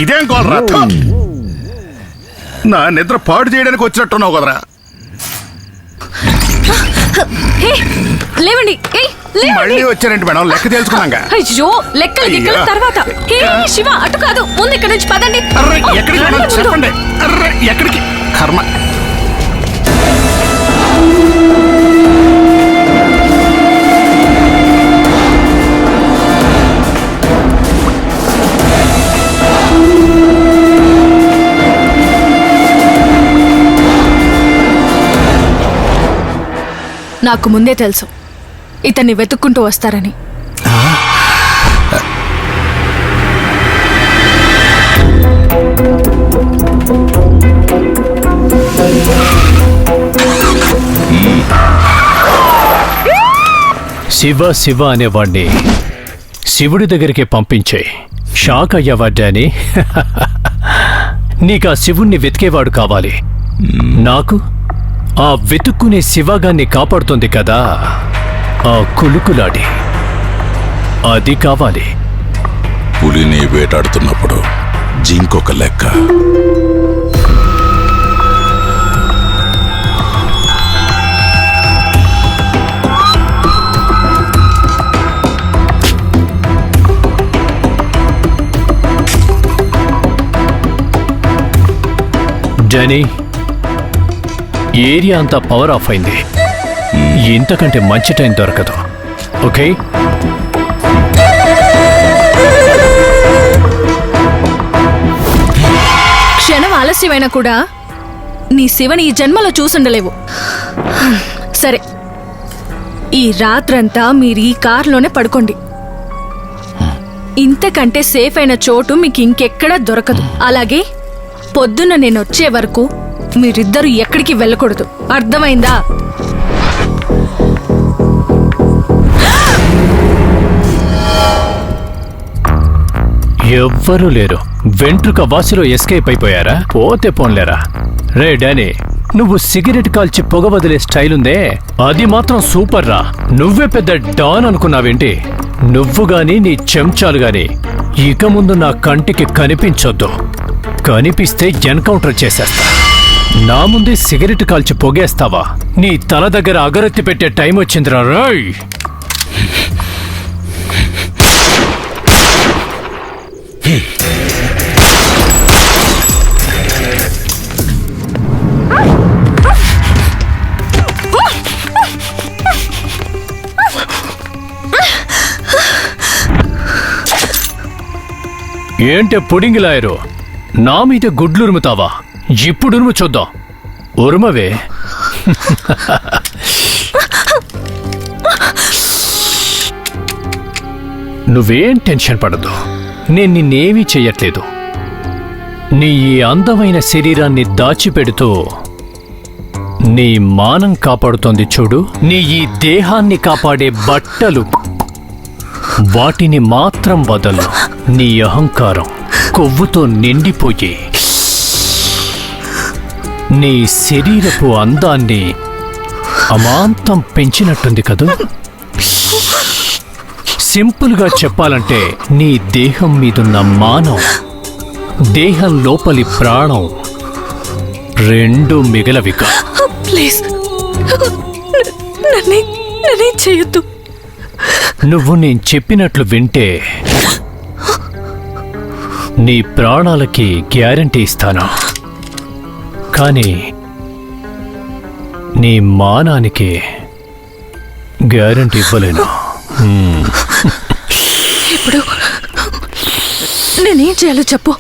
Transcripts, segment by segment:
ఇదేం కోలరా? నా నిద్ర పాడు చేయడానికి వచ్చినట్టున్నావు కదరా. లేవండి. మళ్ళీ వచ్చారండి మేడం, లెక్క తెలుసుకున్నాగా. అయ్యో, లెక్కలు తర్వాత. శివ, అటు కాదు, ముందు ఇక్కడ నుంచి పదండి. ఎక్కడికి చెప్పండి. ఎక్కడికి? కర్మ. నాకు ముందే తెలుసు ఇతన్ని వెతుక్కుంటూ వస్తారని. శివ శివ అనేవాణ్ణి శివుడి దగ్గరికి పంపించే. షాక్ అయ్యావాడ్డాని. నీకు ఆ శివుణ్ణి వెతికేవాడు కావాలి. నాకు ఆ వెతుక్కునే శివగాన్ని కాపాడుతుంది కదా ఆ కులుకులాడి, అది కావాలి. పులిని వేటాడుతున్నప్పుడు జింకొక లెక్క. డానీ, ఏరియా అంతా పవర్ ఆఫ్ అయింది. ఇంతకంటే మంచి టైం దొరకదు. ఓకే, క్షణం ఆలస్యమైనా కూడా నీ శివని ఈ జన్మలో చూసుండలేవు. సరే, ఈ రాత్రంతా మీరు ఈ కార్లోనే పడుకోండి. ఇంతకంటే సేఫ్ అయిన చోటు మీకు ఇంకెక్కడా దొరకదు. అలాగే పొద్దున్న నేను వచ్చే వరకు మీరిద్దరూ ఎక్కడికి వెళ్ళకూడదు, అర్థమైందా? ఎవ్వరూ లేరు. వెంట్రుక వాసిలో ఎస్కేప్ అయిపోయారా? పోతే పోన్లేరా. రే డానీ, నువ్వు సిగరెట్ కాల్చి పొగ వదిలే స్టైల్ ఉందే, అది మాత్రం సూపర్ రా. నువ్వే పెద్ద డాన్ అనుకున్నావేంటి? నువ్వు గాని నీ చెంచాలు గాని ఇక ముందు నా కంటికి కనిపించొద్దు. కనిపిస్తే ఎన్కౌంటర్ చేసేస్తా. నా ముందే సిగరెట్ కాల్చి పొగేస్తావా? నీ తల దగ్గర అగరత్తి పెట్టే టైం వచ్చిందిరా. రాయ్, ఏంటే పుడింగిలాయరు, నా మీద గుడ్లురుముతావా? ఇప్పుడు ఉరుము చూద్దాం. ఉరుమవే. నువ్వేం టెన్షన్ పడదు, నేను నిన్నేమీ చెయ్యట్లేదు. నీ ఈ అందమైన శరీరాన్ని దాచిపెడుతూ నీ మానం కాపాడుతోంది చూడు. నీ ఈ దేహాన్ని కాపాడే బట్టలు, వాటిని మాత్రం వదలు. నీ అహంకారం కొవ్వుతో నిండిపోయి నీ శరీరపు అందాన్ని అమాంతం పెంచినట్టుంది కదూ. సింపుల్గా చెప్పాలంటే నీ దేహం మీదున్న మానం, దేహం లోపలి ప్రాణం రెండు మిగలవిక. ప్లీజ్ నన్నే చేయొద్దు. నువ్వు నేను చెప్పినట్లు వింటే నీ ప్రాణాలకి గ్యారంటీ ఇస్తాను, కానీ నీ మానానికి గ్యారంటీ ఇవ్వలేను. ఇప్పుడు నేనేం చేయాలో చెప్పు.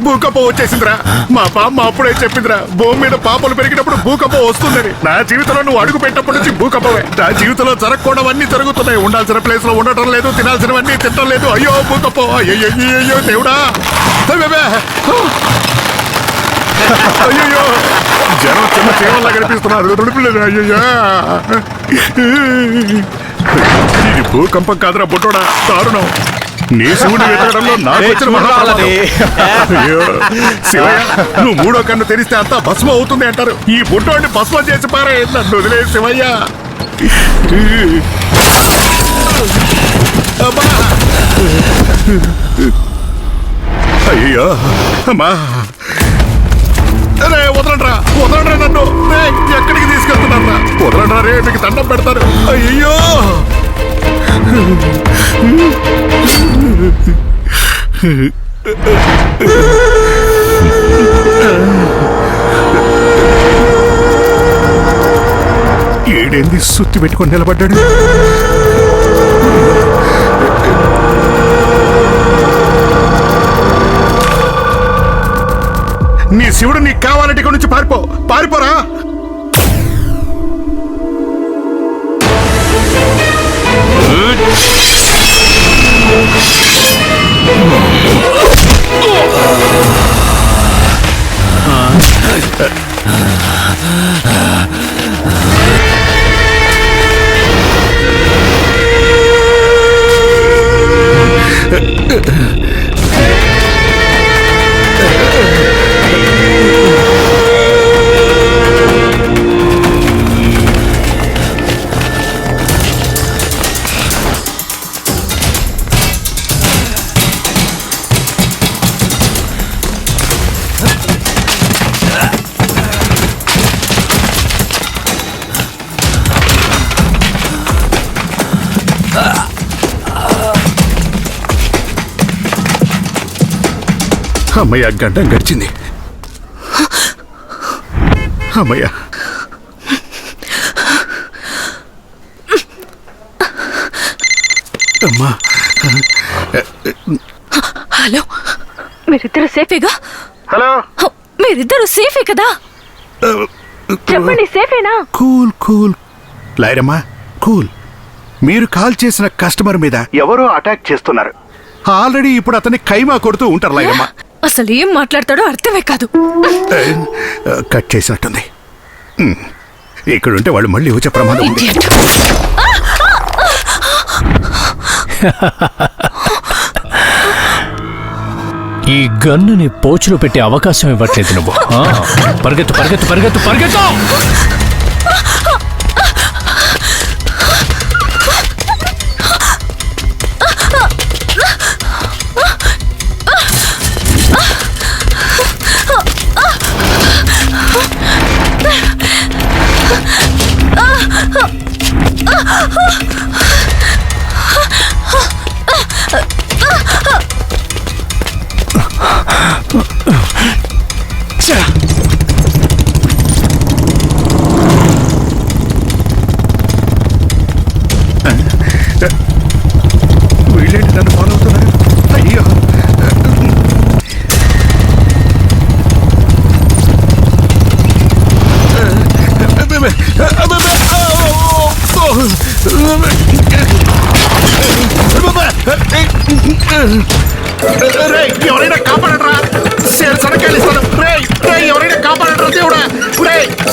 భూకంపం వచ్చేసిందిరా. మా బామ్మ అప్పుడే చెప్పిందిరా, భూమి మీద పాపలు పెరిగినప్పుడు భూకంపం వస్తుందని. నా జీవితంలో నువ్వు అడుగు పెట్టినప్పటి నుంచి భూకంపమే. నా జీవితంలో జరగకూడవన్నీ జరుగుతున్నాయి. ఉండాల్సిన ప్లేస్ లో ఉండటం లేదు, తినాల్సినవన్నీ తినటం లేదు. అయ్యో భూకంపం, అయ్యో దేవుడా, అయ్యో జనం చిన్న చీమల్లా కనిపిస్తున్నారు. అయ్యయ్యా, ఇది భూకంపం కాదురా బుట్టోడా, దారుణం. నీ శివుడు వెతకడంలో నాకు వచ్చిన మహాఫలం. అయ్యో శివయ్య, నువ్వు మూడో కన్ను తెరిస్తే అంతా భస్మం అవుతుంది అంటారు. ఈ బుట్టోడిని భస్మం చేసి పారే, నన్ను వదిలే శివయ్య. అమ్మా, అయ్యో అమ్మా, రే వదలండ్రా నన్ను. రే ఎక్కడికి తీసుకెళ్తున్నారా? వదలండ్రా రే, మీకు దండం పెడతారు. అయ్యో ఏడేంది సుత్తి పెట్టుకొని నిలబడ్డాడు. నీ శివుడు నీకు కావాలంటే ఇక్కడి నుంచి పారిపోరా. అమ్మయ్య, గంటం గడిచింది. అమ్మయ్య, అమ్మా. హలో, మీరిద్దరు సేఫేగా? హలో, మీరిద్దరు సేఫే కదా? చెప్పండి, సేఫేనా? కూల్ లాయరమ్మా, కూల్. మీరు కాల్ చేసిన కస్టమర్ మీద ఎవరో అటాక్ చేస్తున్నారు. ఆల్రెడీ ఇప్పుడు అతన్ని ఖైమా కొడుతూ ఉంటారు లాయరమ్మా. అసలు ఏం మాట్లాడతాడో అర్థమే కాదు. కట్ చేసినట్టుంది. ఇక్కడుంటే వాళ్ళు మళ్ళీ వచ్చే ప్రమాదం ఉంది. Idiot. ఈ గన్నుని పోచులో పెట్టే అవకాశం ఇవ్వట్లేదు నువ్వు. పరిగెత్తు. వీళ్ళేంటి నన్ను ఫాలో అవుతున్నారు? అయ్యో, ఎవరైనా కాపాడరా, సేరు సరకాయలిస్తాను. ఎవరైనా కాపాడరా దేవుడా.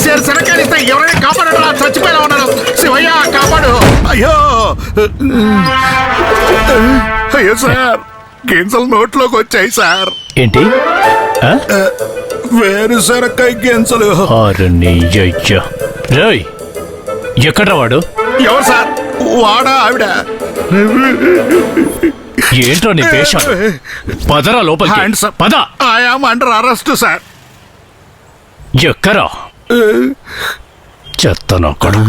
సేరు సరకాయలిస్తా, ఎవరైనా కాపాడరా, చచ్చిపోయేలా ఉన్నాను. శివయ్య కాపాడు. అయ్యో సార్, గింజలు నోట్లోకి వచ్చాయి సార్. ఏంటి? వేరుశనక్కాయ గింజలు. ఎక్కడ్రా వాడు? ఎవరు సార్? వాడా ఆవిడ? ఏంట్రా నీ పేషెంట్? పదరా లోపలికి. పద. I am under arrest sir. ఎక్కరా? చెత్తనొక్కడు.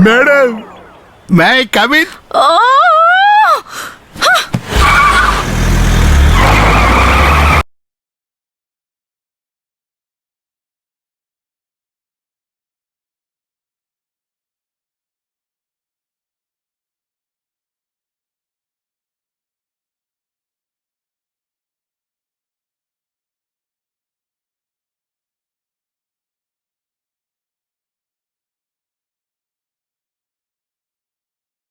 Madam, may I come in?